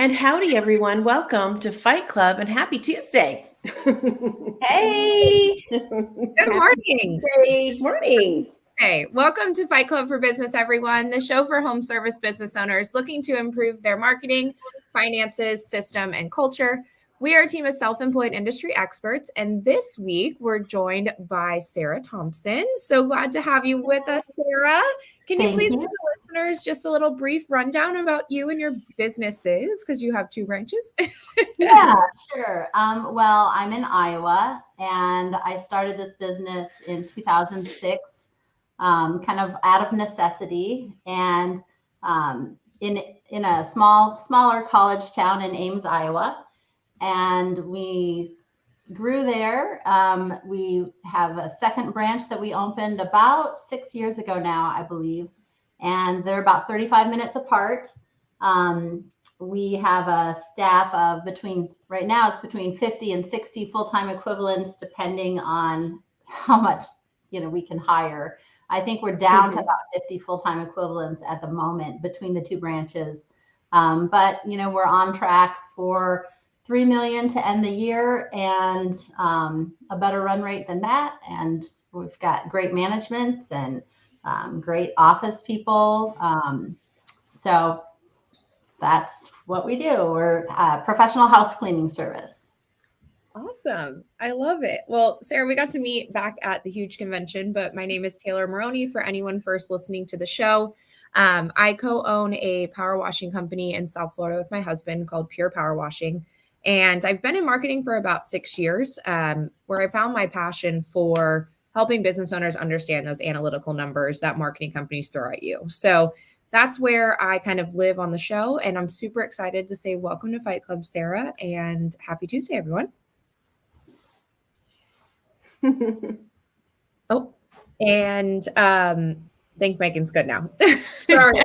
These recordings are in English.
And howdy, everyone. Welcome to Fight Club and happy Tuesday. Hey, Good morning. Good morning. Hey, welcome to Fight Club for Business, everyone, the show for home service business owners looking to improve their marketing, finances, system, and culture. We are a team of self-employed industry experts, and this week we're joined by Sara Thompson. So glad to have you with us, Sara. Can you please give the listeners just a little brief rundown about you and your businesses, because you have two branches? Yeah, sure. Well, I'm in Iowa, and I started this business in 2006, kind of out of necessity, and in a smaller college town in Ames, Iowa. And we grew there. We have a second branch that we opened about 6 years ago now, I believe. And they're about 35 minutes apart. We have a staff of right now it's between 50 and 60 full-time equivalents, depending on how much, we can hire. I think we're down to about 50 full-time equivalents at the moment between the two branches. But, we're on track for 3 million to end the year, and a better run rate than that. And we've got great management and great office people. So that's what we do. We're a professional house cleaning service. Awesome. I love it. Well, Sara, we got to meet back at the huge convention, but my name is Taylor Maroney for anyone first listening to the show. I co-own a power washing company in South Florida with my husband called Pure Power Washing. And I've been in marketing for about 6 years, where I found my passion for helping business owners understand those analytical numbers that marketing companies throw at you. So that's where I kind of live on the show. And I'm super excited to say welcome to Fight Club, Sara, and happy Tuesday, everyone. And think Megan's good now. Sorry,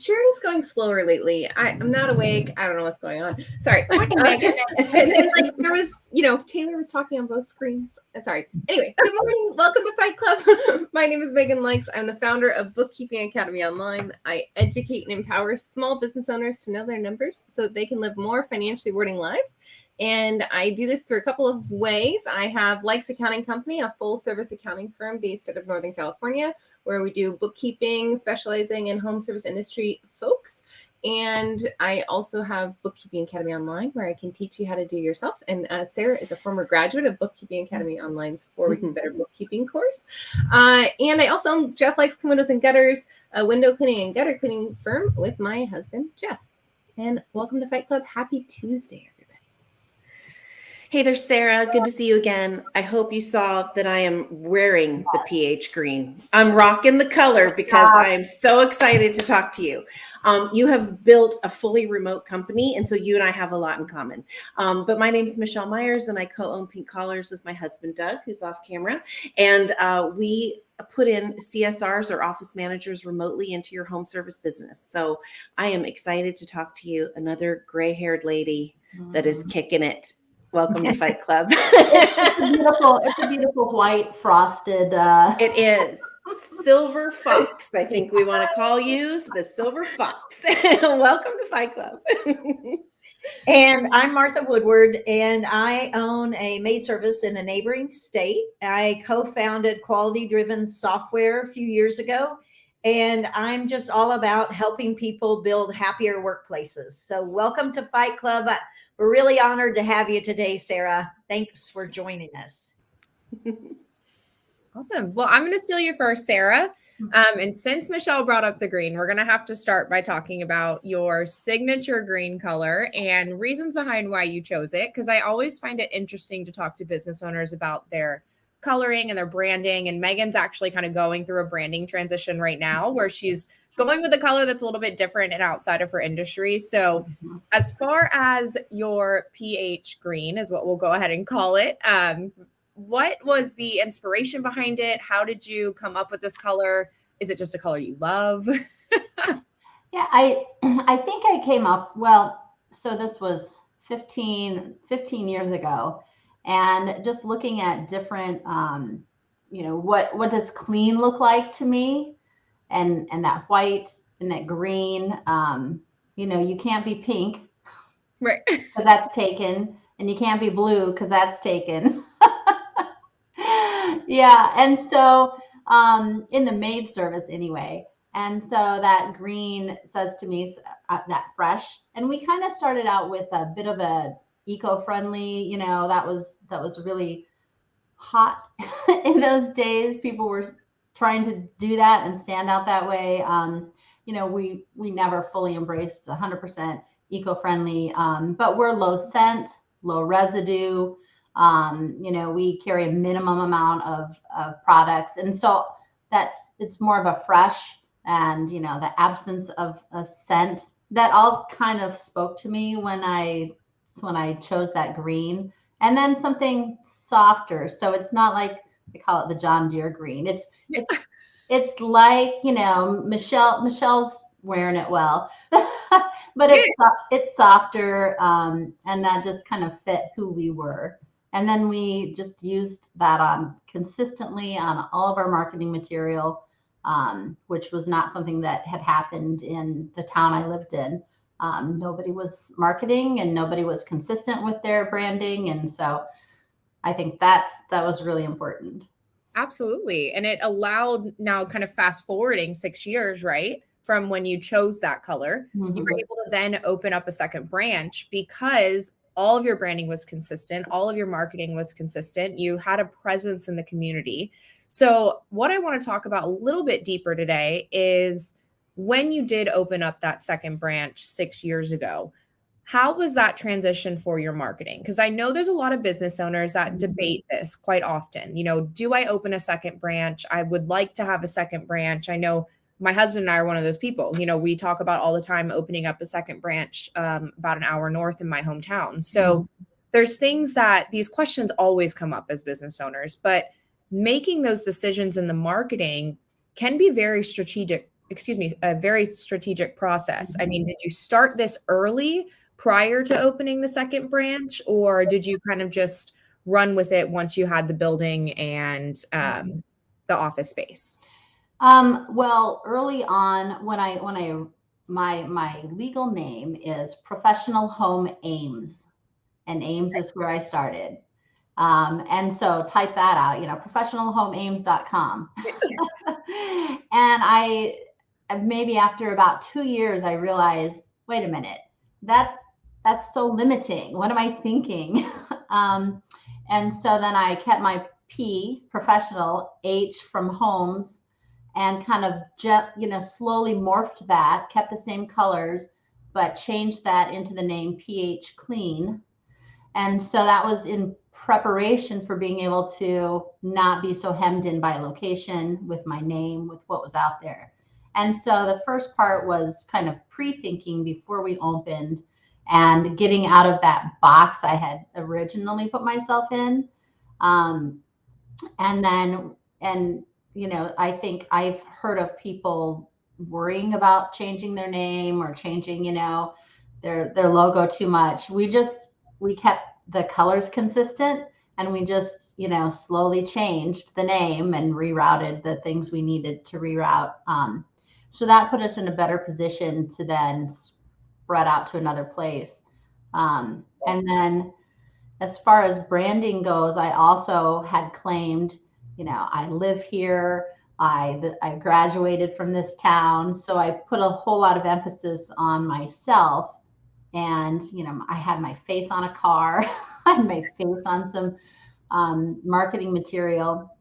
Sherry's going slower lately. I'm not awake. I don't know what's going on. Sorry. And then there was, Taylor was talking on both screens. Sorry. Anyway, good morning. Welcome to Fight Club. My name is Megan Likes. I'm the founder of Bookkeeping Academy Online. I educate and empower small business owners to know their numbers so that they can live more financially rewarding lives. And I do this through a couple of ways. I have Likes Accounting Company, a full service accounting firm based out of Northern California, where we do bookkeeping, specializing in home service industry folks. And I also have Bookkeeping Academy Online, where I can teach you how to do yourself. And Sara is a former graduate of Bookkeeping Academy Online's 4 Weeks Better Bookkeeping course. And I also own Jeff Likes Windows and Gutters, a window cleaning and gutter cleaning firm with my husband, Jeff. And welcome to Fight Club. Happy Tuesday, everybody. Hey there, Sara. Good to see you again. I hope you saw that I am wearing the PH green. I'm rocking the color because I am so excited to talk to you. You have built a fully remote company, and so you and I have a lot in common. But my name is Michelle Myers, and I co-own Pink Collars with my husband, Doug, who's off camera. And we put in CSRs or office managers remotely into your home service business. So I am excited to talk to you, another gray-haired lady that is kicking it. Welcome to Fight Club. It's a beautiful white frosted. It is. Silver Fox, I think we want to call you the Silver Fox. Welcome to Fight Club. And I'm Martha Woodward, and I own a maid service in a neighboring state. I co-founded Quality Driven Software a few years ago, and I'm just all about helping people build happier workplaces. So welcome to Fight Club. We're really honored to have you today, Sara. Thanks for joining us. Awesome. Well, I'm going to steal you first, Sara. And since Michelle brought up the green, we're going to have to start by talking about your signature green color and reasons behind why you chose it, because I always find it interesting to talk to business owners about their coloring and their branding. And Megan's actually kind of going through a branding transition right now where she's going with a color that's a little bit different and outside of her industry. So as far as your PH green is what we'll go ahead and call it, what was the inspiration behind it? How did you come up with this color? Is it just a color you love? Yeah, I think I came up, so this was 15 years ago. And just looking at different, what does clean look like to me? And that white and that green, you can't be pink Right. because that's taken, and you can't be blue because that's taken. Yeah, and so in the maid service anyway. And so that green says to me that fresh. And we kind of started out with a bit of a eco-friendly, that was really hot in those days. People were trying to do that and stand out that way. We never fully embraced 100% eco-friendly, but we're low scent, low residue. We carry a minimum amount of products, and so it's more of a fresh, and the absence of a scent, that all kind of spoke to me when I chose that green. And then something softer, so it's not like, they call it the John Deere green. It's like, Michelle's wearing it well, but it's softer, and that just kind of fit who we were. And then we just used that consistently on all of our marketing material, which was not something that had happened in the town I lived in. Nobody was marketing and nobody was consistent with their branding. And so I think that was really important. Absolutely. And it allowed, now kind of fast forwarding 6 years, right? From when you chose that color, Mm-hmm. you were able to then open up a second branch because all of your branding was consistent. All of your marketing was consistent. You had a presence in the community. So what I want to talk about a little bit deeper today is when you did open up that second branch 6 years ago, how was that transition for your marketing? Because I know there's a lot of business owners that debate this quite often. Do I open a second branch? I would like to have a second branch. I know my husband and I are one of those people. We talk about all the time opening up a second branch about an hour north in my hometown. So there's these questions always come up as business owners, but making those decisions in the marketing can be a very strategic process. I mean, did you start this early prior to opening the second branch, or did you kind of just run with it once you had the building and the office space? Well, early on, my legal name is Professional Home Ames, and Ames is where I started. And so type that out, professionalhomeames.com. And maybe after about 2 years, I realized, wait a minute, that's so limiting. What am I thinking? And so then I kept my P, professional, H from homes, and kind of slowly morphed that, kept the same colors, but changed that into the name phClean. And so that was in preparation for being able to not be so hemmed in by location with my name, with what was out there. And so the first part was kind of pre-thinking before we opened and getting out of that box I had originally put myself in. I think I've heard of people worrying about changing their name or changing, their logo too much. We kept the colors consistent, and we just, slowly changed the name and rerouted the things we needed to reroute. So that put us in a better position to then spread out to another place. And then as far as branding goes, I also had claimed, I live here. I graduated from this town. So I put a whole lot of emphasis on myself. And, I had my face on a car, I had my face on some marketing material.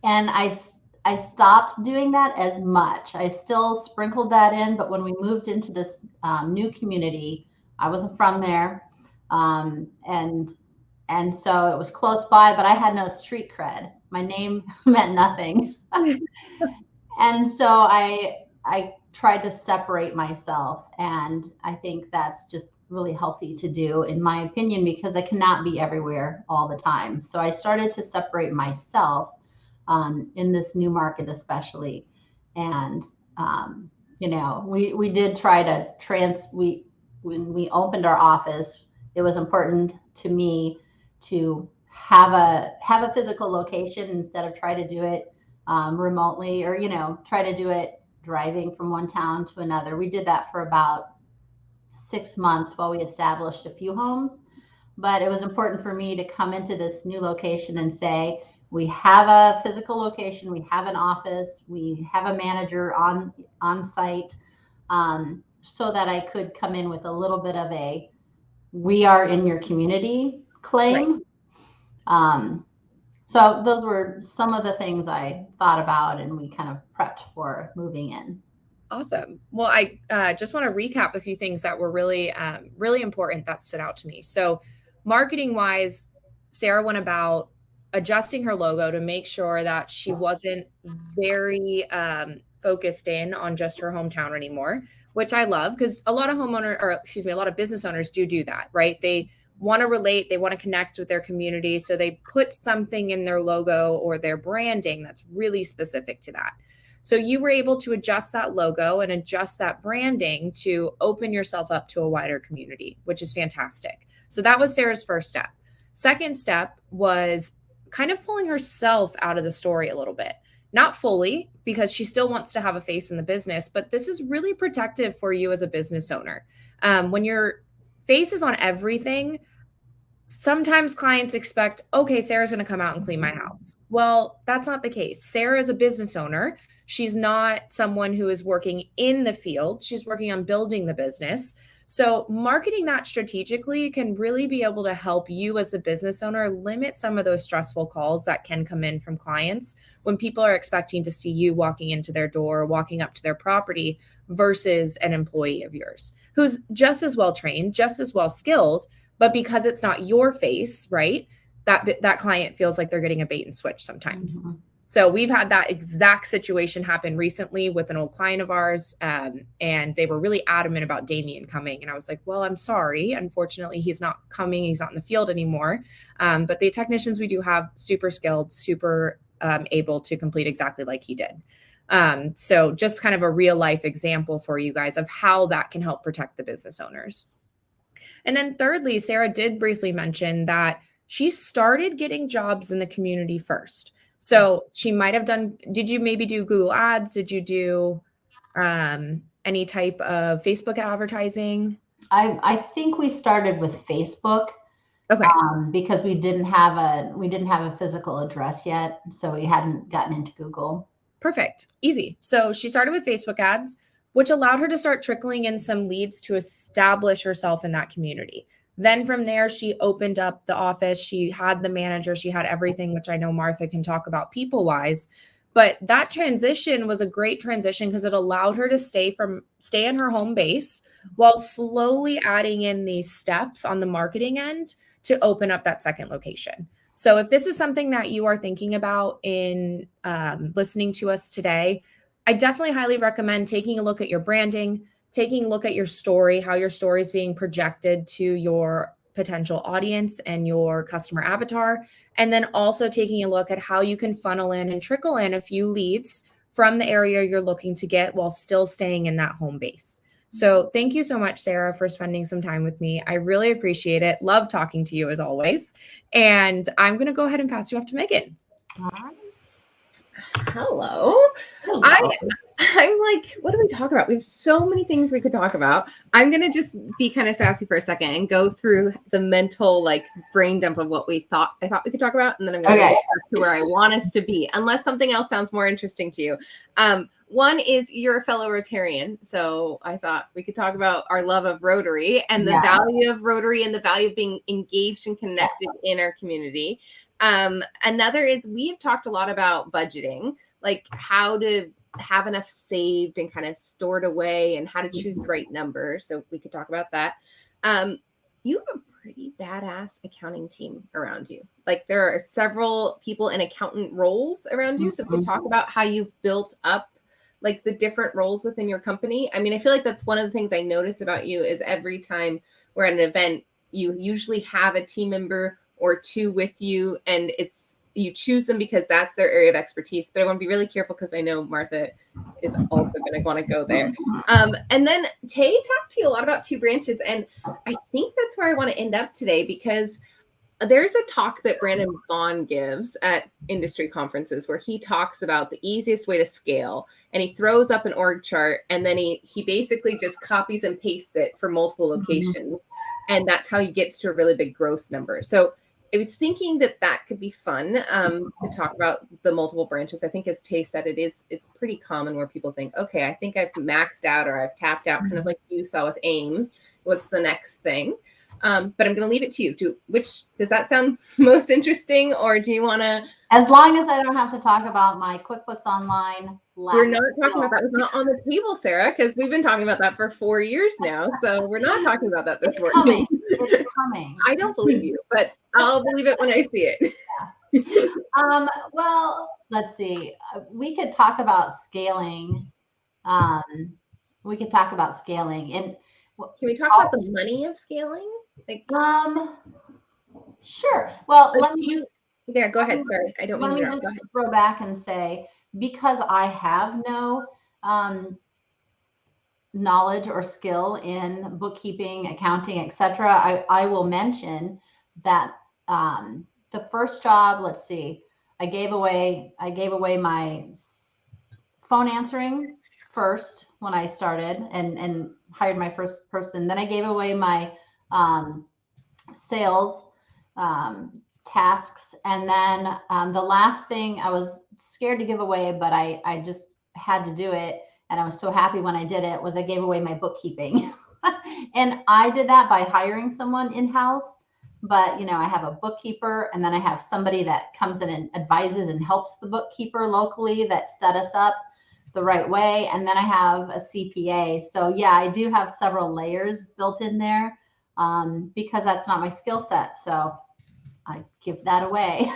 And I stopped doing that as much. I still sprinkled that in, but when we moved into this new community, I wasn't from there. And so it was close by, but I had no street cred. My name meant nothing. And so I tried to separate myself. And I think that's just really healthy to do, in my opinion, because I cannot be everywhere all the time. So I started to separate myself in this new market, especially. And, we did try to when we opened our office, it was important to me to have a physical location instead of try to do it remotely, or, try to do it driving from one town to another. We did that for about 6 months while we established a few homes. But it was important for me to come into this new location and say, we have a physical location, we have an office, we have a manager on site, so that I could come in with a little bit of a "we are in your community" claim. Right. So those were some of the things I thought about and we kind of prepped for moving in. Awesome. Well, I just want to recap a few things that were really, really important that stood out to me. So marketing wise, Sara went about adjusting her logo to make sure that she wasn't very focused in on just her hometown anymore, which I love, because a lot of a lot of business owners do that, right? They want to relate, they want to connect with their community. So they put something in their logo or their branding that's really specific to that. So you were able to adjust that logo and adjust that branding to open yourself up to a wider community, which is fantastic. So that was Sara's first step. Second step was kind of pulling herself out of the story a little bit. Not fully, because she still wants to have a face in the business, but this is really protective for you as a business owner. When your face is on everything, sometimes clients expect, okay, Sara's going to come out and clean my house. Well, that's not the case. Sara is a business owner. She's not someone who is working in the field. She's working on building the business. So marketing that strategically can really be able to help you as a business owner limit some of those stressful calls that can come in from clients when people are expecting to see you walking into their door, walking up to their property versus an employee of yours who's just as well trained, just as well skilled, but because it's not your face, right? That client feels like they're getting a bait and switch sometimes. Mm-hmm. So we've had that exact situation happen recently with an old client of ours, and they were really adamant about Damien coming. And I was like, well, I'm sorry. Unfortunately, he's not coming. He's not in the field anymore. But the technicians we do have, super skilled, super able to complete exactly like he did. So just kind of a real life example for you guys of how that can help protect the business owners. And then thirdly, Sara did briefly mention that she started getting jobs in the community first. So she might have did you maybe do Google Ads? Did you do any type of Facebook advertising? I think we started with Facebook. Okay. Because we didn't have a physical address yet. So we hadn't gotten into Google. Perfect. Easy. So she started with Facebook ads, which allowed her to start trickling in some leads to establish herself in that community. Then from there, she opened up the office. She had the manager. She had everything, which I know Martha can talk about people-wise. But that transition was a great transition because it allowed her to stay in her home base while slowly adding in these steps on the marketing end to open up that second location. So if this is something that you are thinking about in listening to us today, I definitely highly recommend taking a look at your branding, taking a look at your story, how your story is being projected to your potential audience and your customer avatar, and then also taking a look at how you can funnel in and trickle in a few leads from the area you're looking to get while still staying in that home base. So thank you so much, Sara, for spending some time with me. I really appreciate it. Love talking to you as always. And I'm going to go ahead and pass you off to Megan. Hello. I'm like, what do we talk about? We have so many things we could talk about. I'm going to just be kind of sassy for a second and go through the mental brain dump of what I thought we could talk about. And then I'm going to go to where I want us to be, unless something else sounds more interesting to you. One is you're a fellow Rotarian. So I thought we could talk about our love of Rotary and the value of Rotary and the value of being engaged and connected in our community. Another is we have talked a lot about budgeting, like how to have enough saved and kind of stored away and how to choose the right number. So we could talk about that. You have a pretty badass accounting team around you. There are several people in accountant roles around you. So we could talk about how you've built up the different roles within your company. I mean, I feel like that's one of the things I notice about you is every time we're at an event, you usually have a team member or two with you, and you choose them because that's their area of expertise. But I want to be really careful because I know Martha is also going to want to go there. And then Tay talked to you a lot about two branches, and I think that's where I want to end up today because there's a talk that Brandon Vaughn gives at industry conferences where he talks about the easiest way to scale, and he throws up an org chart, and then he basically just copies and pastes it for multiple locations. And that's how he gets to a really big gross number. So I was thinking that could be fun to talk about the multiple branches. I think, as Tay said, it's pretty common where people think, okay, I think I've maxed out or I've tapped out, kind of like you saw with Ames. What's the next thing? But I'm going to leave it to you. Which does that sound most interesting, or do you want to? As long as I don't have to talk about my QuickBooks Online. We're not talking about that. It's not on the table, Sarah, because we've been talking about that for 4 years now. So we're not talking about that this morning. It's coming. I don't believe you, but I'll believe it when I see it. Well, let's see. We could talk about scaling. And Can we talk about the money of scaling? Like, sure. Well, like let me just go ahead. Sorry, I don't mean to interrupt. Go ahead. throw back and say, because I have no knowledge or skill in bookkeeping, accounting, etc., I will mention that the first job, let's see, I gave away my phone answering first when I started and hired my first person. Then I gave away my sales tasks. And then the last thing, I was scared to give away, but I just had to do it. And I was so happy when I did it, was I gave away my bookkeeping. And I did that by hiring someone in-house. But, I have a bookkeeper, and then I have somebody that comes in and advises and helps the bookkeeper locally that set us up the right way. And then I have a CPA. So yeah, I do have several layers built in there because that's not my skill set. So I give that away.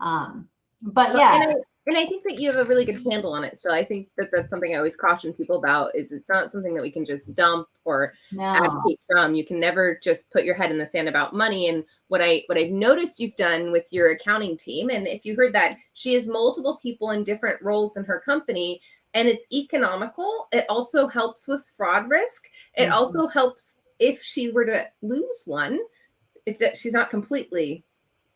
But yeah. And I think that you have a really good handle on it. So I think that that's something I always caution people about, is it's not something that we can just dump or advocate from. You can never just put your head in the sand about money. And what I've noticed you've done with your accounting team, and if you heard that, she has multiple people in different roles in her company, and it's economical. It also helps with fraud risk. It also helps if she were to lose one, she's not completely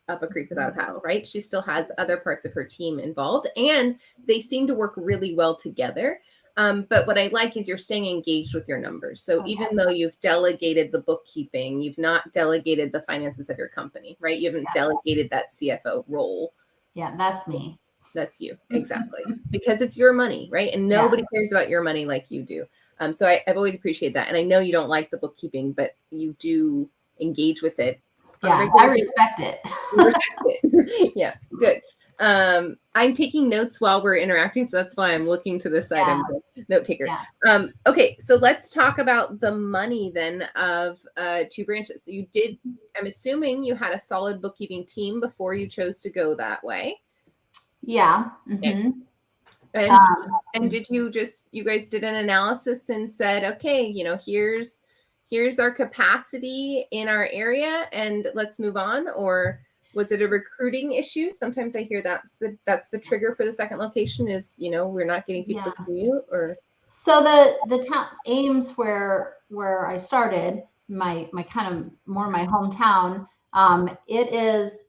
up a creek without a paddle, right? She still has other parts of her team involved, and they seem to work really well together. But what I like is you're staying engaged with your numbers. So even though you've delegated the bookkeeping, you've not delegated the finances of your company, right? You haven't delegated that CFO role. Yeah, that's me. That's you. Exactly. Because it's your money, right? And nobody cares about your money like you do. So I've always appreciated that. And I know you don't like the bookkeeping, but you do engage with it. Yeah, I respect it. Yeah, good. I'm taking notes while we're interacting, so that's why I'm looking to this side. I'm a note taker. Yeah. Okay, so let's talk about the money then of 2 branches. So you did, I'm assuming you had a solid bookkeeping team before you chose to go that way. Yeah. Mm-hmm. Okay. And did you guys did an analysis and said, okay, here's our capacity in our area and let's move on? Or was it a recruiting issue? Sometimes I hear that's the trigger for the second location is, we're not getting people to commute. Or so the town Ames where I started, my kind of more my hometown, it is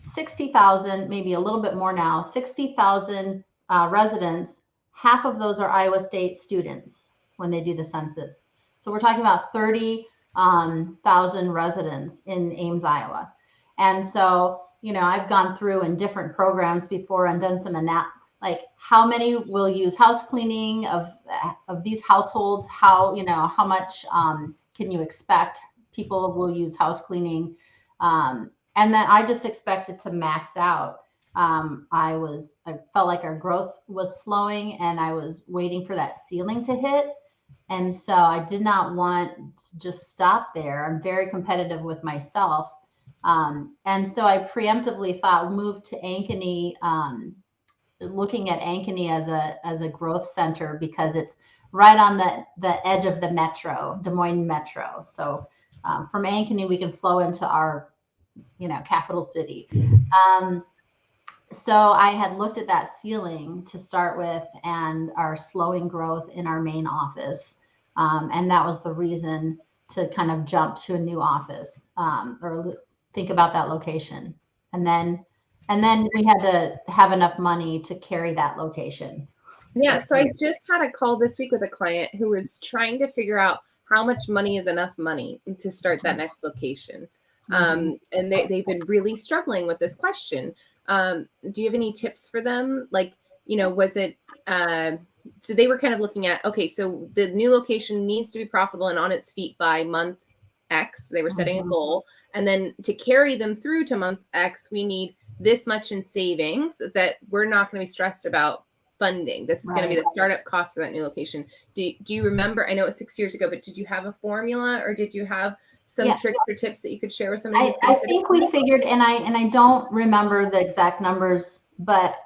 60,000, maybe a little bit more now, 60,000 residents. Half of those are Iowa State students when they do the census. So we're talking about 30,000 residents in Ames, Iowa. And so, I've gone through in different programs before and done some like how many will use house cleaning of these households, how much can you expect people will use house cleaning? And then I just expected to max out. I felt like our growth was slowing and I was waiting for that ceiling to hit. And so I did not want to just stop there. I'm very competitive with myself. And so I preemptively thought move to Ankeny, looking at Ankeny as a growth center because it's right on the edge of the metro, Des Moines metro. So from Ankeny, we can flow into our, capital city. So I had looked at that ceiling to start with and our slowing growth in our main office. And that was the reason to kind of jump to a new office or think about that location. And then we had to have enough money to carry that location. Yeah, so I just had a call this week with a client who was trying to figure out how much money is enough money to start that next location. And they've been really struggling with this question. Do you have any tips for them? Like, was it, so they were kind of looking at, okay, so the new location needs to be profitable and on its feet by month X. They were setting a goal. And then to carry them through to month X, we need this much in savings that we're not going to be stressed about funding. This is going to be the startup cost for that new location. Do you remember? I know it was 6 years ago, but did you have a formula or did you have some tricks or tips that you could share with somebody? I think we figured, and I don't remember the exact numbers, but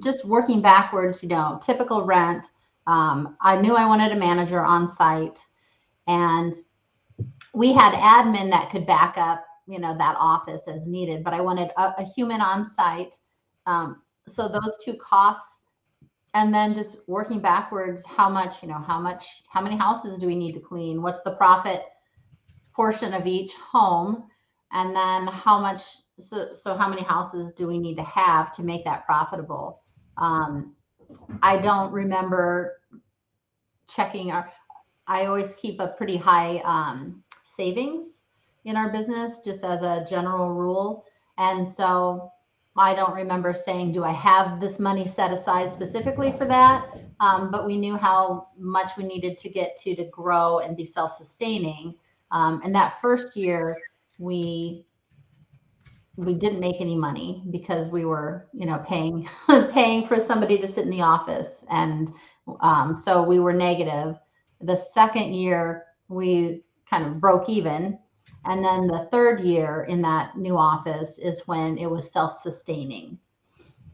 just working backwards, typical rent. I knew I wanted a manager on site, and we had admin that could back up, that office as needed, but I wanted a human on site. So those two costs. And then just working backwards, how many houses do we need to clean? What's the profit portion of each home? And then how much, so how many houses do we need to have to make that profitable? I don't remember checking I always keep a pretty high savings in our business, just as a general rule. And so I don't remember saying, do I have this money set aside specifically for that? But we knew how much we needed to get to grow and be self-sustaining. And that first year, we didn't make any money because we were, paying for somebody to sit in the office. And so we were negative. The second year, we kind of broke even. And then the third year in that new office is when it was self-sustaining.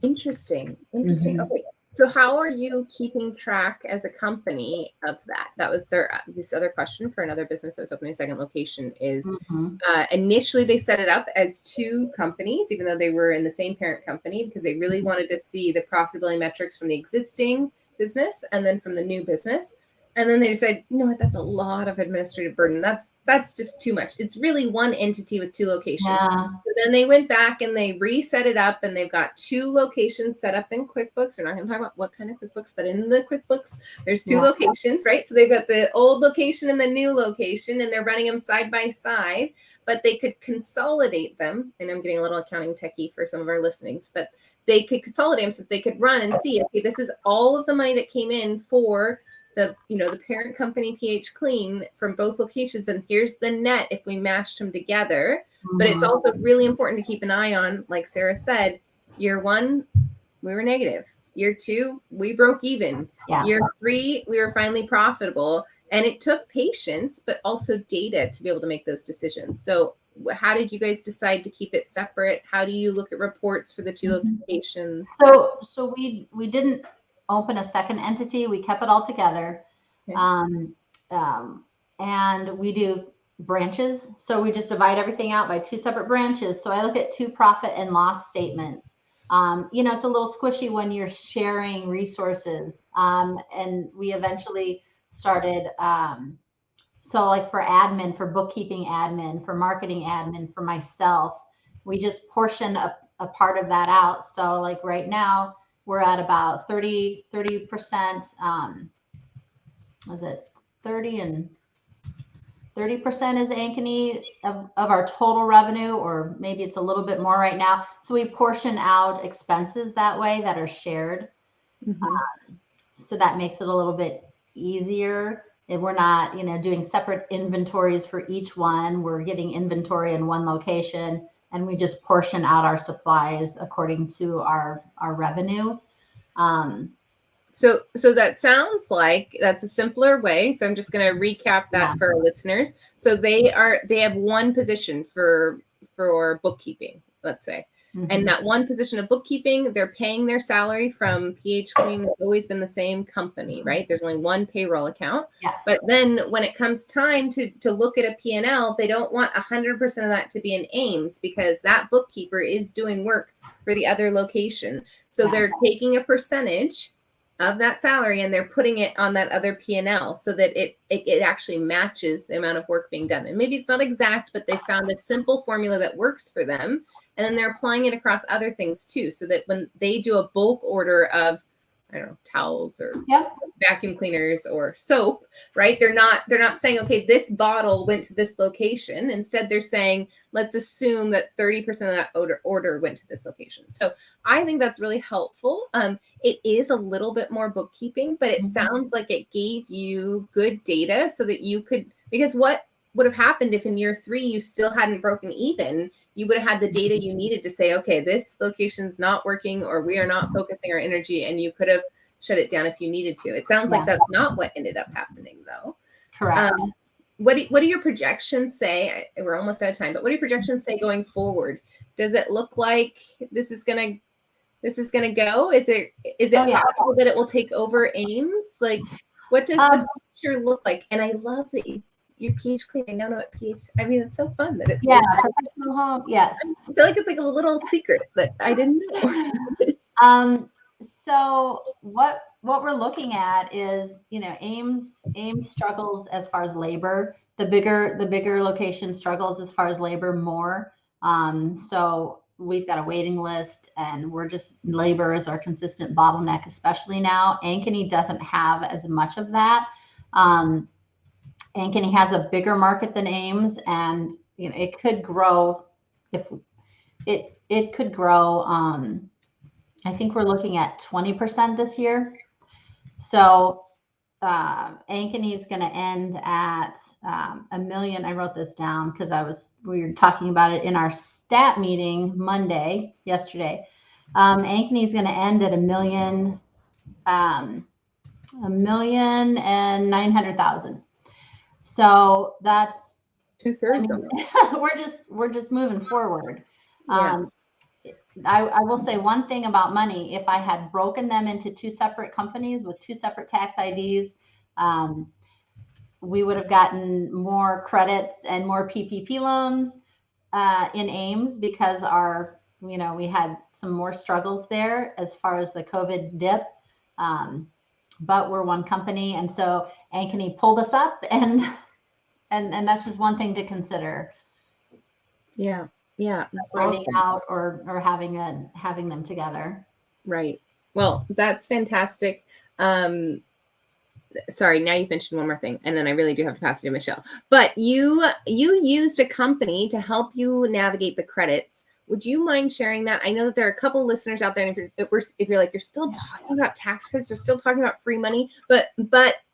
Interesting. Okay. So how are you keeping track as a company of that? That was this other question for another business that was opening a second location is initially they set it up as two companies, even though they were in the same parent company, because they really wanted to see the profitability metrics from the existing business and then from the new business. And then they said, you know what, that's a lot of administrative burden. That's just too much. It's really one entity with two locations. Yeah. So then they went back and they reset it up, and they've got two locations set up in QuickBooks. We're not going to talk about what kind of QuickBooks, but in the QuickBooks, there's two locations, right? So they've got the old location and the new location, and they're running them side by side, but they could consolidate them. And I'm getting a little accounting techie for some of our listenings, but they could consolidate them so that they could run and see, okay, this is all of the money that came in for the parent company phClean from both locations, and here's the net if we mashed them together. But it's also really important to keep an eye on, like Sara said, year one, we were negative. Year two, we broke even. Yeah. Year three, we were finally profitable. And it took patience, but also data to be able to make those decisions. So how did you guys decide to keep it separate? How do you look at reports for the two locations? So we didn't open a second entity. We kept it all together. Okay. And we do branches. So we just divide everything out by two separate branches. So I look at two profit and loss statements. It's a little squishy when you're sharing resources. And we eventually started, so like for admin, for bookkeeping admin, for marketing admin, for myself, we just portion a part of that out. So like right now, we're at about 30%, was it 30 and 30% is Ankeny of our total revenue, or maybe it's a little bit more right now. So we portion out expenses that way that are shared. So that makes it a little bit easier. If we're not, doing separate inventories for each one, we're getting inventory in one location, and we just portion out our supplies according to our revenue. So that sounds like that's a simpler way. So I'm just going to recap that for our listeners. So they have one position for bookkeeping, let's say. And that one position of bookkeeping, they're paying their salary from phClean. It's always been the same company, right? There's only one payroll account. Yes. But then when it comes time to look at a P&L, they don't want 100% of that to be in Ames, because that bookkeeper is doing work for the other location. So they're taking a percentage of that salary, and they're putting it on that other P&L so that it actually matches the amount of work being done. And maybe it's not exact, but they found a simple formula that works for them. And then they're applying it across other things too, so that when they do a bulk order of, I don't know, towels or vacuum cleaners or soap, right? They're not saying, okay, this bottle went to this location. Instead, they're saying, let's assume that 30% of that order went to this location. So I think that's really helpful. It is a little bit more bookkeeping, but it sounds like it gave you good data so that you could, because what would have happened if in year 3 you still hadn't broken even, you would have had the data you needed to say, okay, this location's not working, or we are not focusing our energy, and you could have shut it down if you needed to. It sounds like that's not what ended up happening, though. Correct. What do your projections say? We're almost out of time, but what do your projections say going forward? Does it look like this is gonna go? Is it possible that it will take over Ames? Like, what does the future look like? And I love that your phClean. I now know what pH. I mean, it's so fun that it's professional home. Yes. I feel like it's like a little secret that I didn't know. So what we're looking at is, Ames struggles as far as labor. The bigger location struggles as far as labor more. So we've got a waiting list, and labor is our consistent bottleneck, especially now. Ankeny doesn't have as much of that. Ankeny has a bigger market than Ames, and it could grow. If it could grow, I think we're looking at 20% this year. So Ankeny is going to end at $1 million. I wrote this down because we were talking about it in our stat meeting yesterday. Ankeny is going to end at $1,900,000. So that's 2/3. We're just moving forward. I will say one thing about money. If I had broken them into 2 separate companies with 2 separate tax IDs, we would have gotten more credits and more PPP loans in Ames, because we had some more struggles there as far as the COVID dip. But we're one company, and so Ankeny pulled us up, and that's just one thing to consider. Yeah. Separating out or having them together. Right. Well, that's fantastic. Sorry, now you've mentioned one more thing, and then I really do have to pass it to Michelle. But you used a company to help you navigate the credits. Would you mind sharing that? I know that there are a couple of listeners out there, and if you're like, you're still talking about tax credits, you're still talking about free money, but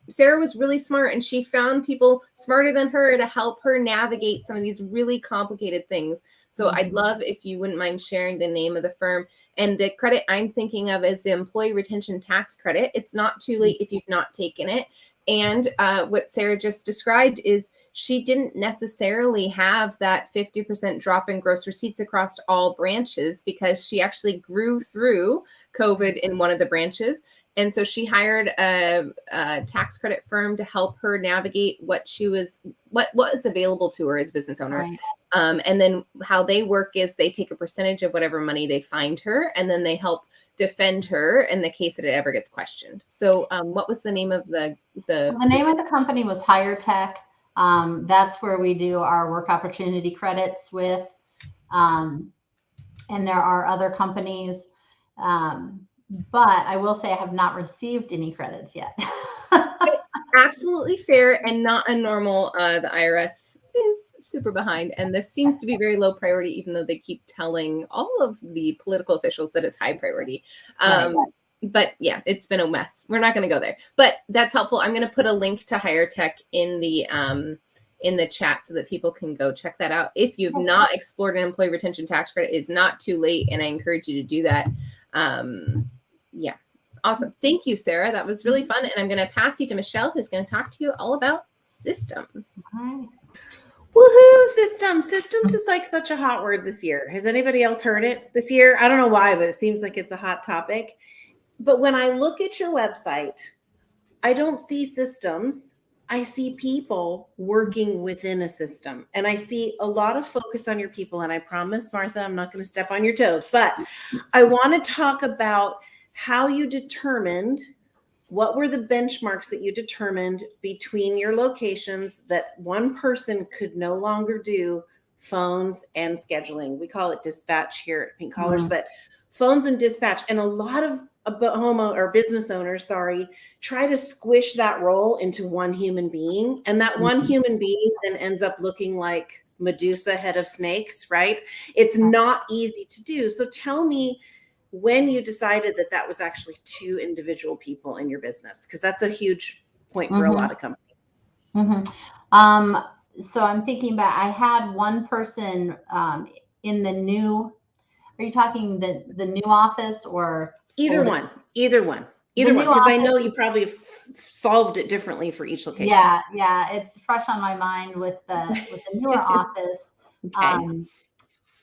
Sara was really smart, and she found people smarter than her to help her navigate some of these really complicated things. So I'd love if you wouldn't mind sharing the name of the firm. And the credit I'm thinking of is the Employee Retention Tax Credit. It's not too late if you've not taken it. And what Sara just described is she didn't necessarily have that 50% drop in gross receipts across all branches, because she actually grew through COVID in one of the branches. And so she hired a tax credit firm to help her navigate what was available to her as a business owner. Right. And then how they work is they take a percentage of whatever money they find her, and then they help defend her in the case that it ever gets questioned. So what was the name of the name of the company was Higher Tech. That's where we do our work opportunity credits with. And there are other companies. But I will say I have not received any credits yet. Absolutely fair, and not a normal. The IRS is super behind, and this seems to be very low priority, even though they keep telling all of the political officials that it's high priority. Right. But yeah, it's been a mess. We're not going to go there, but that's helpful. I'm going to put a link to Higher Tech in the chat so that people can go check that out. If you've not explored an employee retention tax credit, it's not too late, and I encourage you to do that. Yeah. Awesome. Thank you, Sara. That was really fun. And I'm going to pass you to Michelle, who's going to talk to you all about systems. Right. Woohoo, systems. Systems is like such a hot word this year. Has anybody else heard it this year? I don't know why, but it seems like it's a hot topic. But when I look at your website, I don't see systems. I see people working within a system. And I see a lot of focus on your people. And I promise, Martha, I'm not going to step on your toes. But I want to talk about how you determined what were the benchmarks that you determined between your locations that one person could no longer do phones and scheduling? We call it dispatch here at Pink Collars, but phones and dispatch. And a lot of homeowner or business owners, try to squish that role into one human being. And that one human being then ends up looking like Medusa, head of snakes, right? It's not easy to do. So tell me when you decided that that was actually two individual people in your business, because that's a huge point for a lot of companies. So I'm thinking back, I had one person in the new, are you talking the new office or? Either one, because I know you probably solved it differently for each location. Yeah, it's fresh on my mind with the newer office. Okay.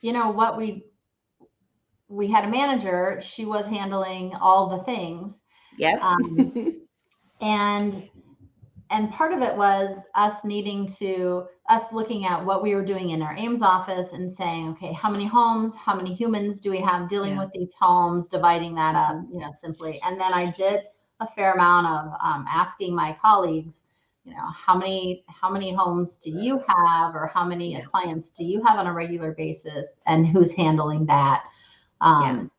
You know what, we had a manager, she was handling all the things. Yeah. And part of it was us looking at what we were doing in our Ames office and saying, okay, how many homes, how many humans do we have dealing with these homes, dividing that up, simply. And then I did a fair amount of asking my colleagues, how many homes do you have, or how many clients do you have on a regular basis, and who's handling that? And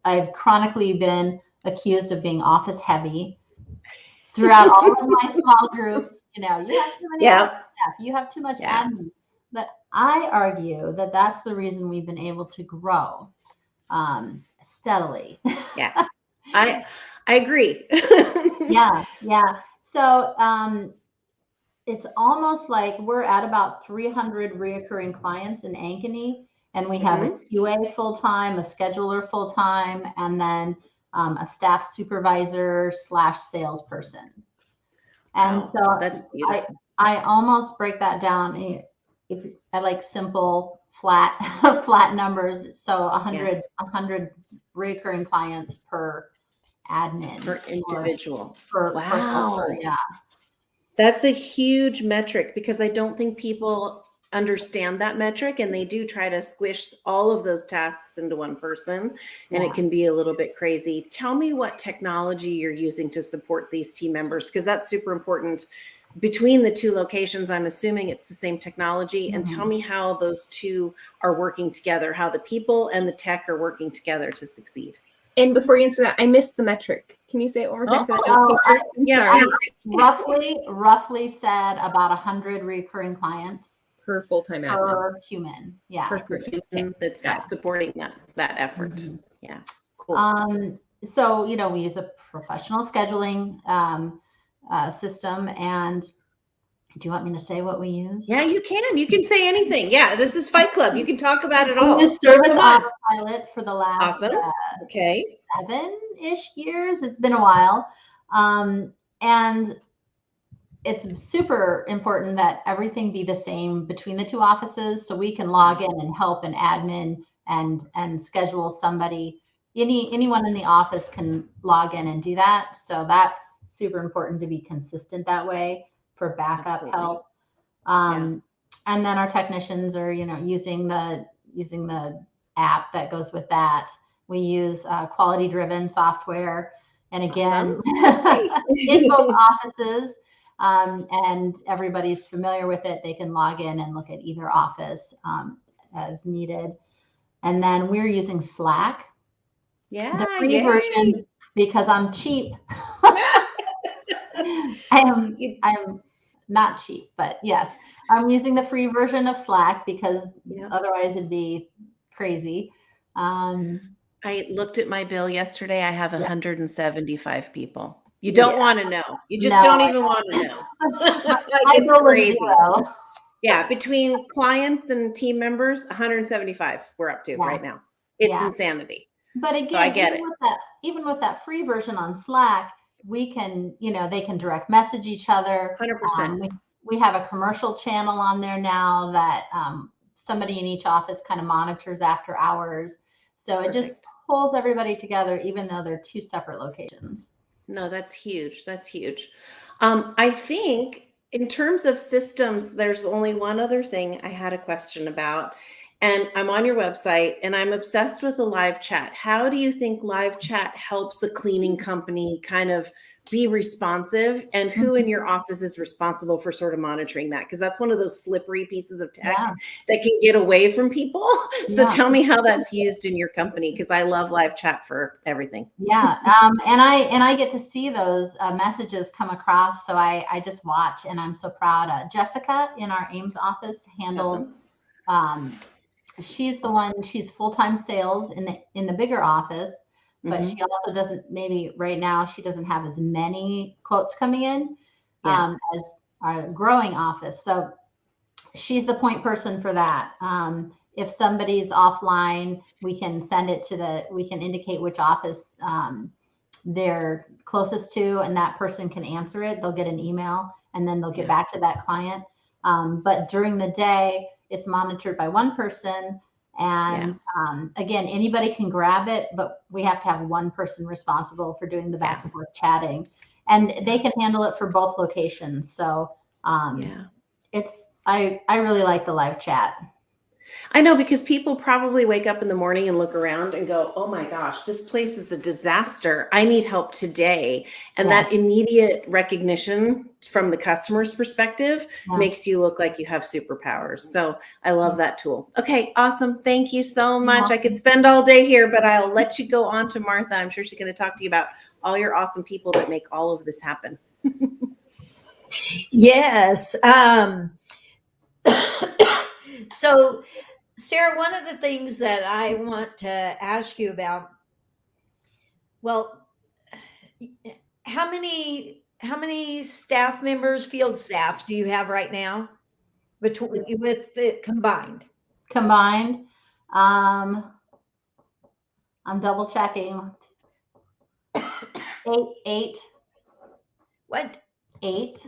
I've chronically been accused of being office heavy throughout all of my small groups. You have too many staff, you have too much admin. But I argue that that's the reason we've been able to grow steadily. I agree. Yeah. So it's almost like we're at about 300 reoccurring clients in Ankeny, and we have a QA full-time, a scheduler full-time, and then a staff supervisor / salesperson. And so that's beautiful. I almost break that down. If I like simple, flat numbers. So 100 recurring clients per admin. Per individual. Per culture, That's a huge metric, because I don't think people understand that metric, and they do try to squish all of those tasks into one person, and it can be a little bit crazy. Tell me what technology you're using to support these team members, because that's super important. Between the two locations, I'm assuming it's the same technology. And tell me how those two are working together, how the people and the tech are working together to succeed. And before you answer that, I missed the metric. Can you say it one more time? Roughly said about 100 recurring clients per full-time admin. Per human. Per human that's supporting that effort. Yeah. Cool. So, we use a professional scheduling system. And do you want me to say what we use? Yeah, you can. You can say anything. Yeah, this is Fight Club. You can talk about it all. We use Service Autopilot for the last 7-ish years. It's been a while. And it's super important that everything be the same between the two offices, so we can log in and help an admin and schedule somebody. Anyone in the office can log in and do that. So that's super important to be consistent that way for backup help. And then our technicians are, using the app that goes with that. We use quality-driven software, and again, in both offices. And everybody's familiar with it. They can log in and look at either office as needed. And then we're using Slack. The free version, because I'm cheap. I am not cheap, but yes, I'm using the free version of Slack because otherwise it'd be crazy. I looked at my bill yesterday. I have 175 people. You don't want to know. You just don't even want to know. It's crazy. Yeah, between clients and team members, 175 we're up to right now. It's insanity. But again, so I get even with that free version on Slack, we can, they can direct message each other. 100%. We have a commercial channel on there now that somebody in each office kind of monitors after hours. So it just pulls everybody together, even though they're two separate locations. No, that's huge. That's huge. I think in terms of systems, there's only one other thing I had a question about. And I'm on your website and I'm obsessed with the live chat. How do you think live chat helps a cleaning company kind of be responsive, and who in your office is responsible for sort of monitoring that? Because that's one of those slippery pieces of tech that can get away from people. So tell me how that's used in your company, because I love live chat for everything. Yeah. And I get to see those messages come across. So I just watch, and I'm so proud. Jessica in our Ames office handles, she's the one, she's full-time sales in the bigger office, but she also doesn't, maybe right now she doesn't have as many quotes coming in as our growing office. So she's the point person for that. If somebody's offline, we can send it to we can indicate which office they're closest to, and that person can answer it. They'll get an email and then they'll get back to that client. But during the day, it's monitored by one person. And again, anybody can grab it, but we have to have one person responsible for doing the back and forth chatting, and they can handle it for both locations. So it's, I really like the live chat. I know, because people probably wake up in the morning and look around and go, oh my gosh, this place is a disaster. I need help today. And that immediate recognition from the customer's perspective makes you look like you have superpowers. So I love that tool. Okay, awesome. Thank you so much. I could spend all day here, but I'll let you go on to Martha. I'm sure she's going to talk to you about all your awesome people that make all of this happen. Yes. So, Sara, one of the things that I want to ask you about, well, how many staff members, field staff, do you have right now with the combined? Combined, I'm double checking. Eight. What? 8.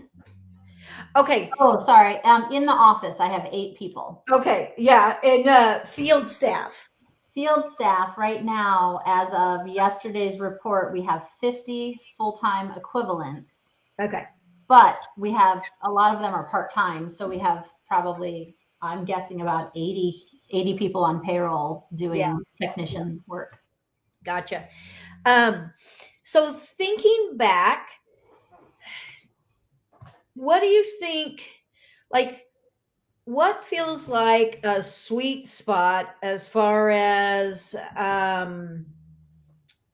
Okay. Oh, sorry. In the office, I have 8 people. Okay. Yeah. And field staff. Field staff right now, as of yesterday's report, we have 50 full-time equivalents. Okay. But we have, a lot of them are part-time. So we have probably, I'm guessing, about 80 people on payroll doing technician work. Gotcha. So thinking back, what do you think, like, what feels like a sweet spot as far as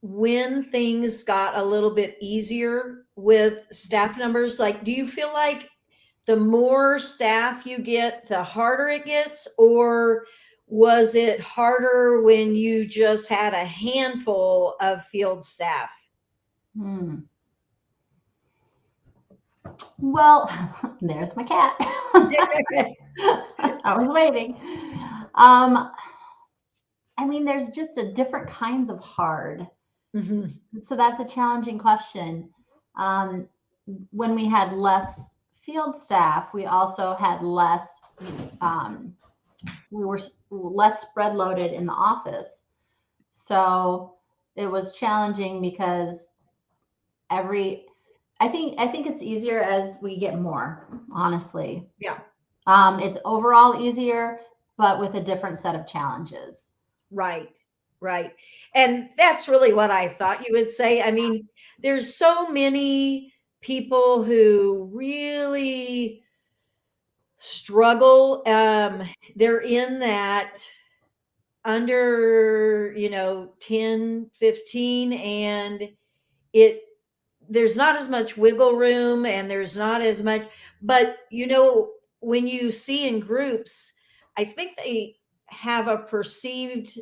when things got a little bit easier with staff numbers? Like, do you feel like the more staff you get, the harder it gets? Or was it harder when you just had a handful of field staff? Well, there's my cat. I was waiting. I mean, there's just a different kinds of hard. So that's a challenging question. When we had less field staff, we also had less, we were less spread loaded in the office. So it was challenging because I think it's easier as we get more, honestly. Yeah. It's overall easier, but with a different set of challenges. Right. And that's really what I thought you would say. I mean, there's so many people who really struggle. They're in that under, 10, 15, and there's not as much wiggle room, and there's not as much, but when you see in groups, I think they have a perceived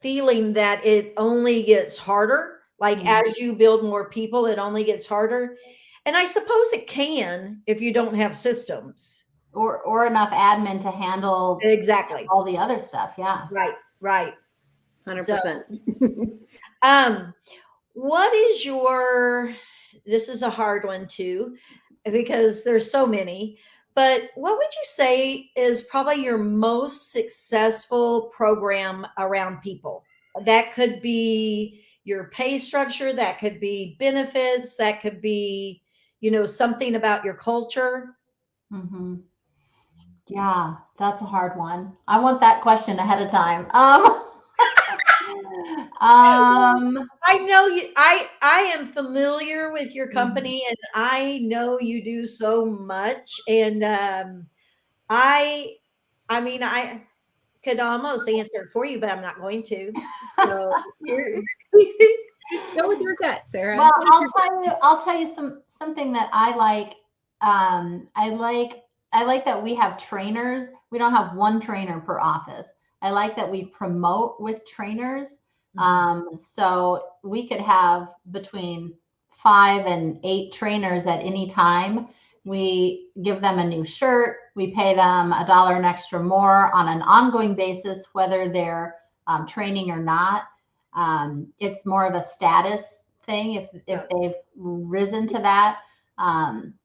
feeling that it only gets harder. Like as you build more people, it only gets harder. And I suppose it can if you don't have systems or enough admin to handle exactly all the other stuff. Yeah. Right. 100%. What is this is a hard one too, because there's so many, but what would you say is probably your most successful program around people? That could be your pay structure, that could be benefits, that could be, something about your culture. Yeah, that's a hard one. I want that question ahead of time. I know you. I am familiar with your company, and I know you do so much. And I I mean, I could almost answer it for you, but I'm not going to. So You're, just go with your gut, Sarah. Well, Go with your gut. I'll tell you something that I like. I like that we have trainers. We don't have one trainer per office. I like that we promote with trainers. So we could have between 5 and 8 trainers at any time. We give them a new shirt. We pay them $1 an extra more on an ongoing basis, whether they're training or not. It's more of a status thing if they've risen to that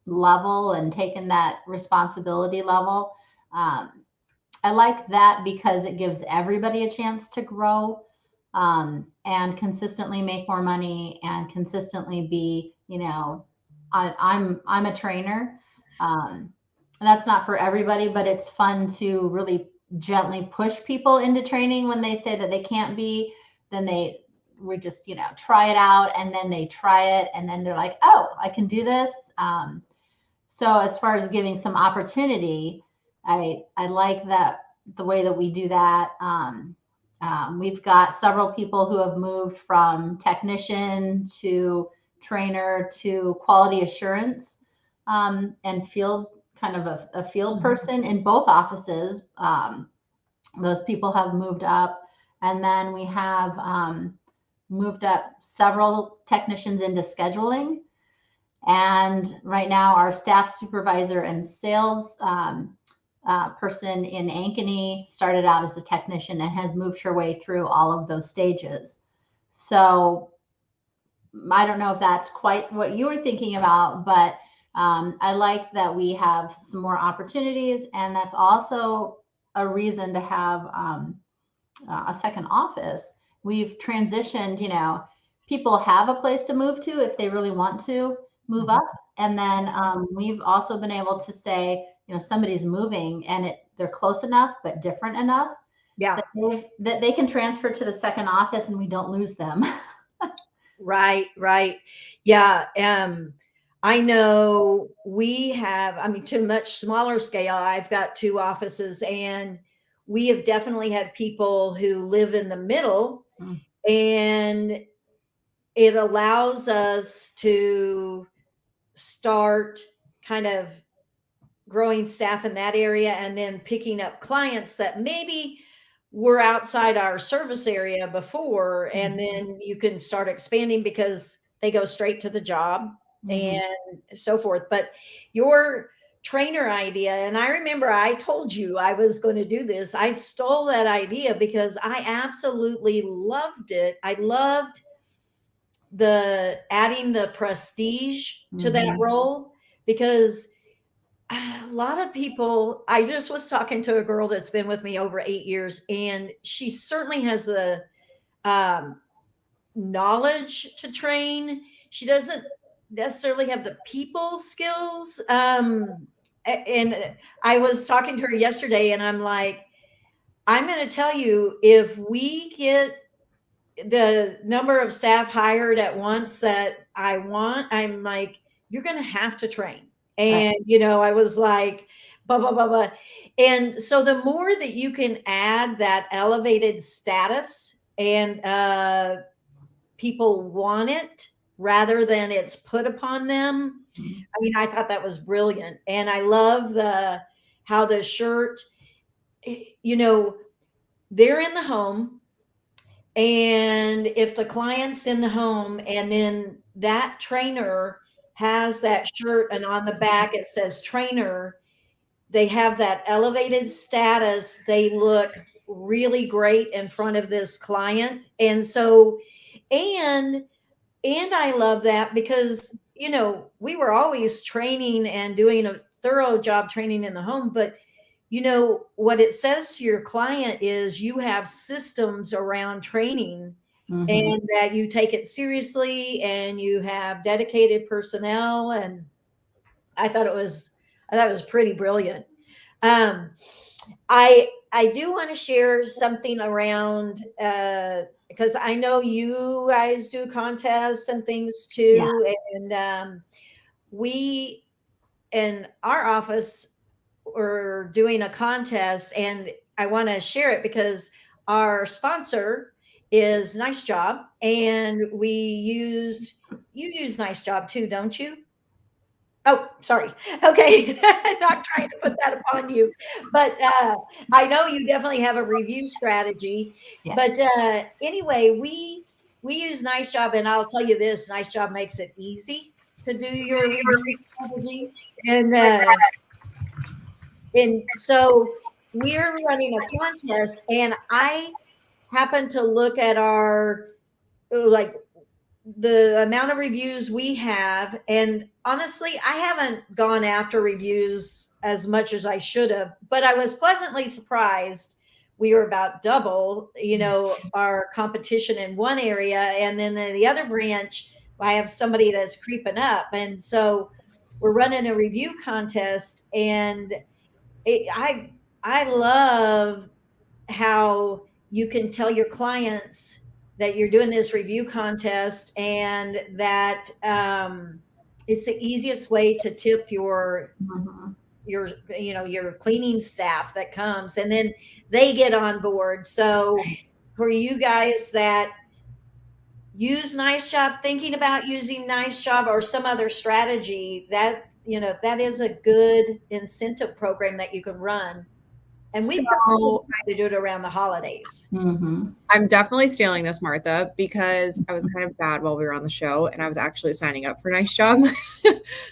level and taken that responsibility level. I like that because it gives everybody a chance to grow and consistently make more money and consistently be, I'm a trainer. That's not for everybody, but it's fun to really gently push people into training when they say that they can't be. Then we just, try it out, and then they try it, and then they're like, oh, I can do this. So as far as giving some opportunity, I like that the way that we do that. We've got several people who have moved from technician to trainer to quality assurance and field, kind of a field person in both offices. Those people have moved up. And then we have moved up several technicians into scheduling. And right now our staff supervisor and sales person in Ankeny started out as a technician and has moved her way through all of those stages. So I don't know if that's quite what you were thinking about, but I like that we have some more opportunities, and that's also a reason to have a second office. We've transitioned, people have a place to move to if they really want to move up. And then we've also been able to say, somebody's moving and they're close enough, but different enough that they can transfer to the second office and we don't lose them. Right. Yeah. I know we have, to a much smaller scale, I've got 2 offices, and we have definitely had people who live in the middle, and it allows us to start kind of growing staff in that area and then picking up clients that maybe were outside our service area before. And then you can start expanding because they go straight to the job and so forth. But your trainer idea, and I remember I told you I was going to do this. I stole that idea because I absolutely loved it. I loved adding the prestige to that role, because a lot of people, I just was talking to a girl that's been with me over 8 years, and she certainly has a knowledge to train. She doesn't necessarily have the people skills. And I was talking to her yesterday, and I'm like, I'm going to tell you, if we get the number of staff hired at once that I want, I'm like, you're going to have to train. And, I was like, blah, blah, blah, blah. And so the more that you can add that elevated status and people want it rather than it's put upon them. I thought that was brilliant. And I love how the shirt, they're in the home. And if the client's in the home and then that trainer has that shirt and on the back it says trainer, they have that elevated status. They look really great in front of this client. And so, and I love that because, we were always training and doing a thorough job training in the home, but what it says to your client is you have systems around training and that you take it seriously and you have dedicated personnel. And I thought it was pretty brilliant. I do want to share something around because I know you guys do contests and things too, and we in our office were doing a contest, and I want to share it because our sponsor is Nice Job, and you use Nice Job too, don't you? Oh, sorry. Okay. Not trying to put that upon you, but I know you definitely have a review strategy. Yeah. But anyway, we use Nice Job, and I'll tell you this: Nice Job makes it easy to do your review strategy, and so we're running a contest, and I happen to look at our like the amount of reviews we have, and honestly I haven't gone after reviews as much as I should have, but I was pleasantly surprised. We were about double, our competition in one area, and then in the other branch I have somebody that's creeping up, and so we're running a review contest, and I love how you can tell your clients that you're doing this review contest, and that it's the easiest way to tip your your cleaning staff that comes, and then they get on board. So for you guys that use Nice Job, thinking about using Nice Job or some other strategy, that that is a good incentive program that you can run. And we So- try to do it around the holidays. I'm definitely stealing this, Martha, because I was kind of bad while we were on the show, and I was actually signing up for Nice Job.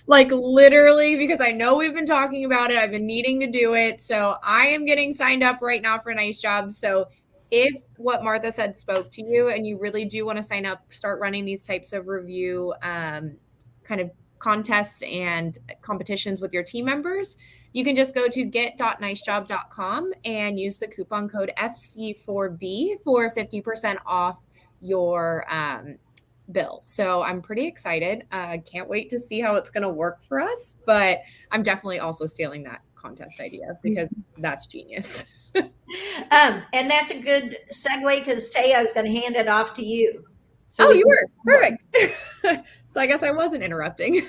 Like literally, because I know we've been talking about it. I've been needing to do it. So I am getting signed up right now for Nice Job. So if what Martha said spoke to you and you really do want to sign up, start running these types of review kind of contests and competitions with your team members, you can just go to get.nicejob.com and use the coupon code FC4B for 50% off your bill. So I'm pretty excited. Can't wait to see how it's going to work for us, but I'm definitely also stealing that contest idea because that's genius. And that's a good segue, because Taya is going to hand it off to you. So you were perfect. So I guess I wasn't interrupting.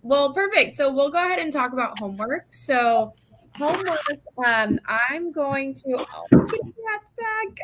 Well, perfect. So we'll go ahead and talk about homework. So homework, I'm going to, that's back.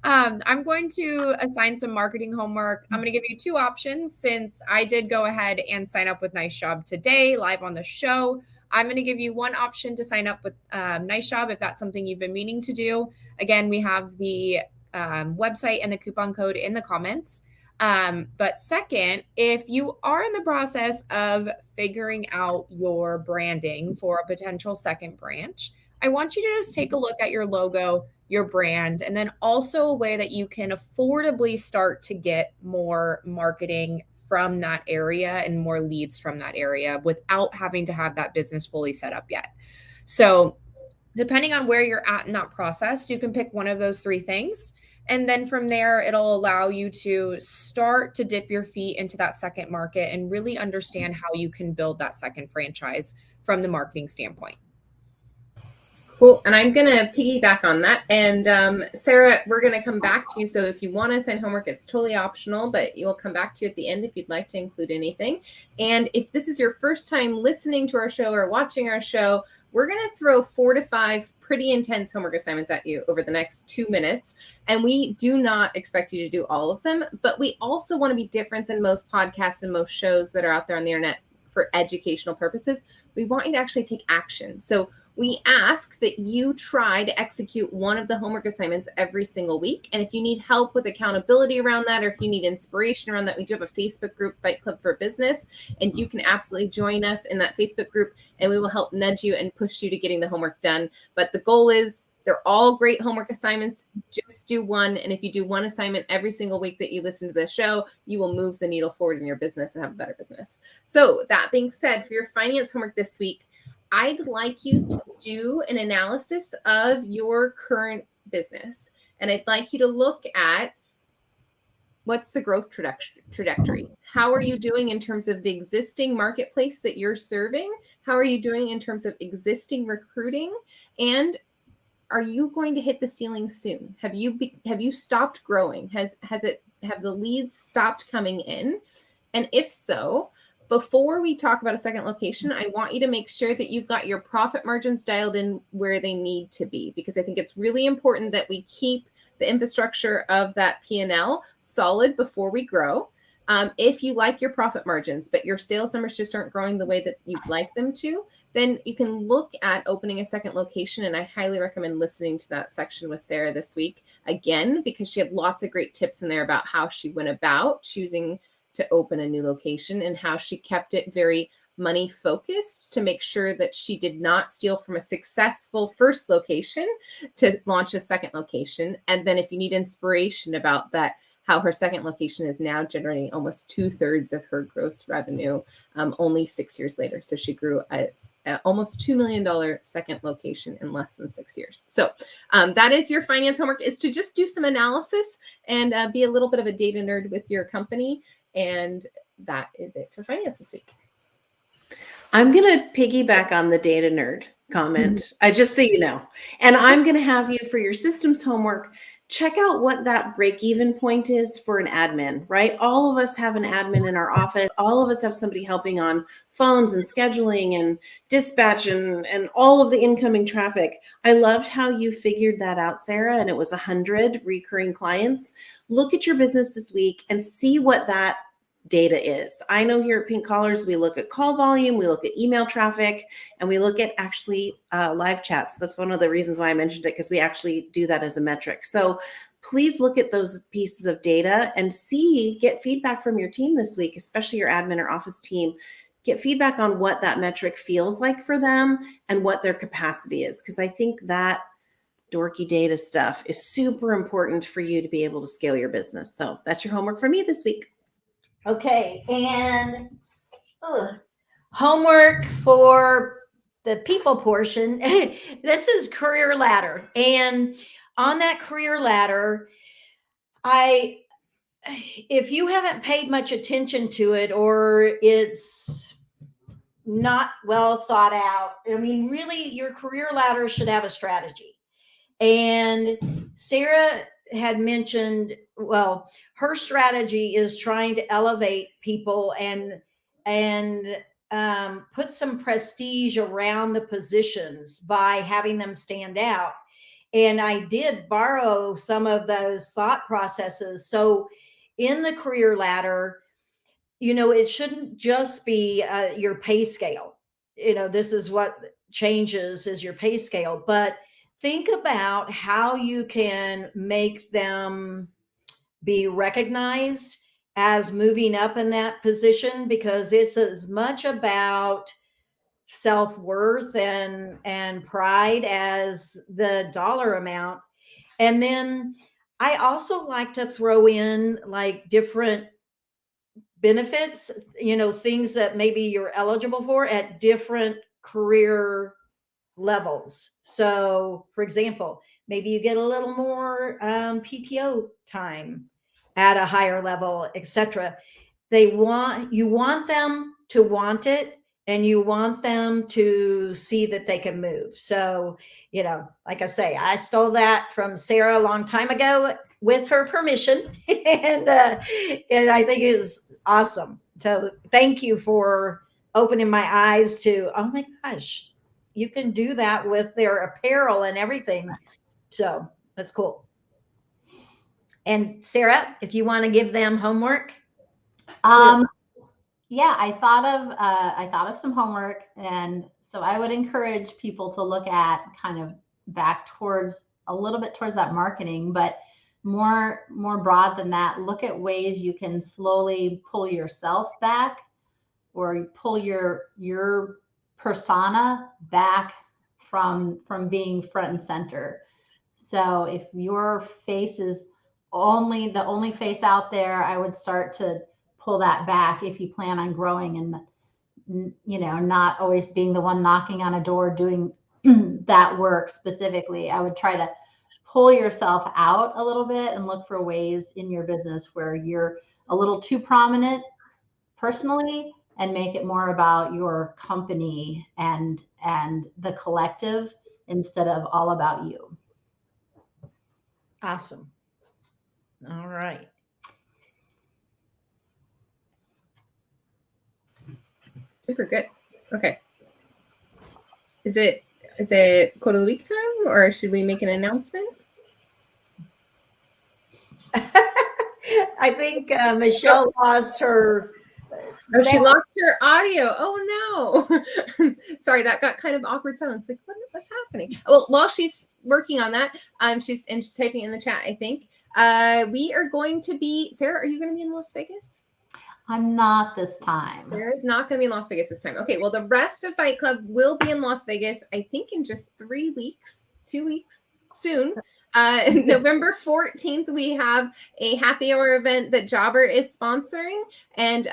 I'm going to assign some marketing homework. I'm going to give you two options since I did go ahead and sign up with Nice Job today, live on the show. I'm going to give you one option to sign up with Nice Job if that's something you've been meaning to do. Again, we have the website and the coupon code in the comments. But second, if you are in the process of figuring out your branding for a potential second branch, I want you to just take a look at your logo, your brand, and then also a way that you can affordably start to get more marketing from that area and more leads from that area without having to have that business fully set up yet. So depending on where you're at in that process, you can pick one of those three things. And then from there, it'll allow you to start to dip your feet into that second market and really understand how you can build that second franchise from the marketing standpoint. Cool. And I'm going to piggyback on that. And Sarah, we're going to come back to you. So if you want to assign homework, it's totally optional, but you'll come back to you at the end if you'd like to include anything. And if this is your first time listening to our show or watching our show, we're going to throw 4 to 5 pretty intense homework assignments at you over the next 2 minutes. And we do not expect you to do all of them, but we also want to be different than most podcasts and most shows that are out there on the internet for educational purposes. We want you to actually take action. So we ask that you try to execute one of the homework assignments every single week. And if you need help with accountability around that, or if you need inspiration around that, we do have a Facebook group, Fight Club for Business, and you can absolutely join us in that Facebook group, and we will help nudge you and push you to getting the homework done. But the goal is they're all great homework assignments. Just do one. And if you do one assignment every single week that you listen to the show, you will move the needle forward in your business and have a better business. So that being said, for your finance homework this week, I'd like you to do an analysis of your current business. And I'd like you to look at what's the growth trajectory? How are you doing in terms of the existing marketplace that you're serving? How are you doing in terms of existing recruiting? And are you going to hit the ceiling soon? Have you stopped growing? Have the leads stopped coming in? And if so, before we talk about a second location, I want you to make sure that you've got your profit margins dialed in where they need to be, because I think it's really important that we keep the infrastructure of that P&L solid before we grow. If you like your profit margins, but your sales numbers just aren't growing the way that you'd like them to, then you can look at opening a second location. And I highly recommend listening to that section with Sara this week again, because she had lots of great tips in there about how she went about choosing to open a new location and how she kept it very money focused to make sure that she did not steal from a successful first location to launch a second location. And then if you need inspiration about that, how her second location is now generating almost 2/3 of her gross revenue only 6 years later. So she grew a almost $2 million second location in less than 6 years. So that is your finance homework, is to just do some analysis and be a little bit of a data nerd with your company. And that is it for finance this week. I'm going to piggyback on the data nerd comment, just so you know. And I'm going to have you, for your systems homework, check out what that break-even point is for an admin, right? All of us have an admin in our office. All of us have somebody helping on phones and scheduling and dispatch and all of the incoming traffic. I loved how you figured that out, Sara, and it was 100 recurring clients. Look at your business this week and see what that data is. I know here at Pink Collars, we look at call volume, we look at email traffic, and we look at actually live chats. That's one of the reasons why I mentioned it, because we actually do that as a metric. So please look at those pieces of data and get feedback from your team this week, especially your admin or office team. Get feedback on what that metric feels like for them and what their capacity is, because I think that dorky data stuff is super important for you to be able to scale your business. So that's your homework for me this week. Okay, and homework for the people portion. This is career ladder. And on that career ladder, if you haven't paid much attention to it, or it's not well thought out, I mean, really, your career ladder should have a strategy. And Sara had mentioned, well, her strategy is trying to elevate people and put some prestige around the positions by having them stand out. And I did borrow some of those thought processes. So in the career ladder, it shouldn't just be your pay scale. This is what changes, is your pay scale, but think about how you can make them be recognized as moving up in that position, because it's as much about self-worth and pride as the dollar amount. And then I also like to throw in like different benefits, things that maybe you're eligible for at different career levels. So for example, maybe you get a little more PTO time at a higher level, etc. You want them to want it, and you want them to see that they can move. So, like I say, I stole that from Sara a long time ago with her permission, and I think it is awesome. So thank you for opening my eyes to, oh my gosh, you can do that with their apparel and everything. So that's cool. And Sara, if you want to give them homework. Yeah, I thought of some homework, and so I would encourage people to look at kind of back towards a little bit towards that marketing, but more broad than that. Look at ways you can slowly pull yourself back, or pull your persona back from being front and center. So if your face is the only face out there, I would start to pull that back if you plan on growing, and not always being the one knocking on a door doing that work specifically. I would try to pull yourself out a little bit and look for ways in your business where you're a little too prominent personally, and make it more about your company and the collective instead of all about you. Awesome. All right. Super good. Okay. Is it quote of the week time, or should we make an announcement? I think Michelle lost her. Oh, she lost her audio. Oh no. Sorry, that got kind of awkward silence. Like, what's happening? Well, while she's working on that, she's typing in the chat, I think. We are going to be, Sarah, are you going to be in Las Vegas? I'm not this time. Sarah's not going to be in Las Vegas this time. Okay, well, the rest of Fight Club will be in Las Vegas, I think in just 3 weeks, 2 weeks, soon. November 14th, we have a happy hour event that Jobber is sponsoring. And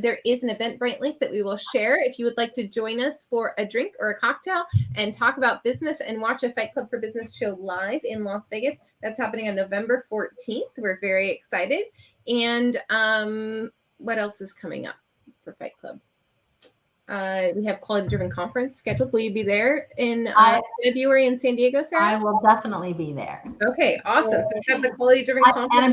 there is an Eventbrite link that we will share if you would like to join us for a drink or a cocktail and talk about business and watch a Fight Club for Business show live in Las Vegas. That's happening on November 14th. We're very excited. And what else is coming up for Fight Club? We have Quality Driven Conference scheduled. Will you be there in February in San Diego, Sarah? I will definitely be there. Okay, awesome. So we have the Quality Driven Conference. And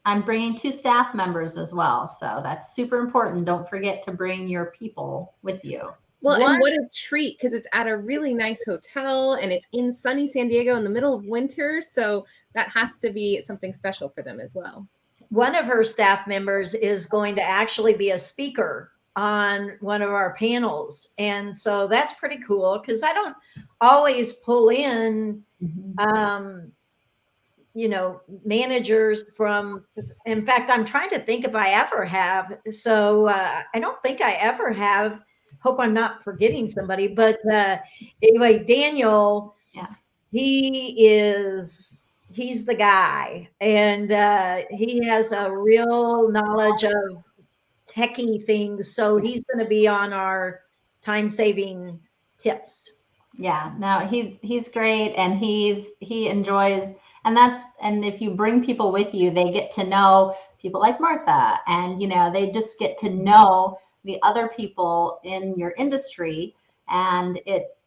I'm bringing two staff members as well. So that's super important. Don't forget to bring your people with you. Well, and what a treat, because it's at a really nice hotel and it's in sunny San Diego in the middle of winter. So that has to be something special for them as well. One of her staff members is going to actually be a speaker on one of our panels. And so that's pretty cool, because I don't always pull in, managers from, in fact, I'm trying to think if I ever have. So I don't think I ever have. Hope I'm not forgetting somebody. But anyway, Daniel, he's the guy. And he has a real knowledge of techie things, so he's going to be on our time-saving tips. Yeah, no, he's great, and he enjoys, and if you bring people with you, they get to know people like Martha, and they just get to know the other people in your industry, and it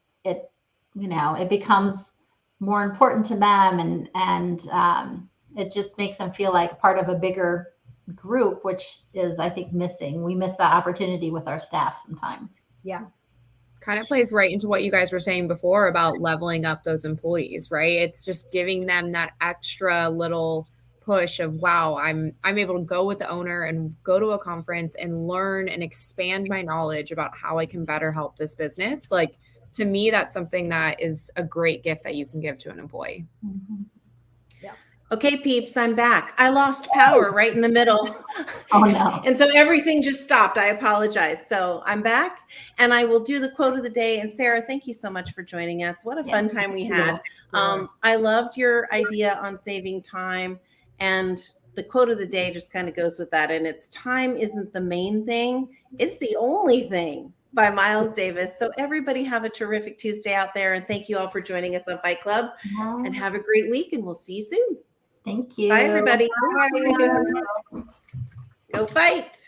becomes more important to them, and it just makes them feel like part of a bigger group, which is, I think, missing. We miss that opportunity with our staff sometimes. Yeah. Kind of plays right into what you guys were saying before about leveling up those employees, right? It's just giving them that extra little push of, wow, I'm able to go with the owner and go to a conference and learn and expand my knowledge about how I can better help this business. Like, to me, that's something that is a great gift that you can give to an employee. Mm-hmm. Okay, peeps, I'm back. I lost power right in the middle. Oh, no. And so everything just stopped. I apologize. So I'm back, and I will do the quote of the day. And Sarah, thank you so much for joining us. What a fun time we had. I loved your idea on saving time, and the quote of the day just kind of goes with that. And it's, time isn't the main thing. It's the only thing, by Miles Davis. So everybody have a terrific Tuesday out there. And thank you all for joining us on Fight Club, and have a great week, and we'll see you soon. Thank you. Bye, everybody. Bye. Go fight.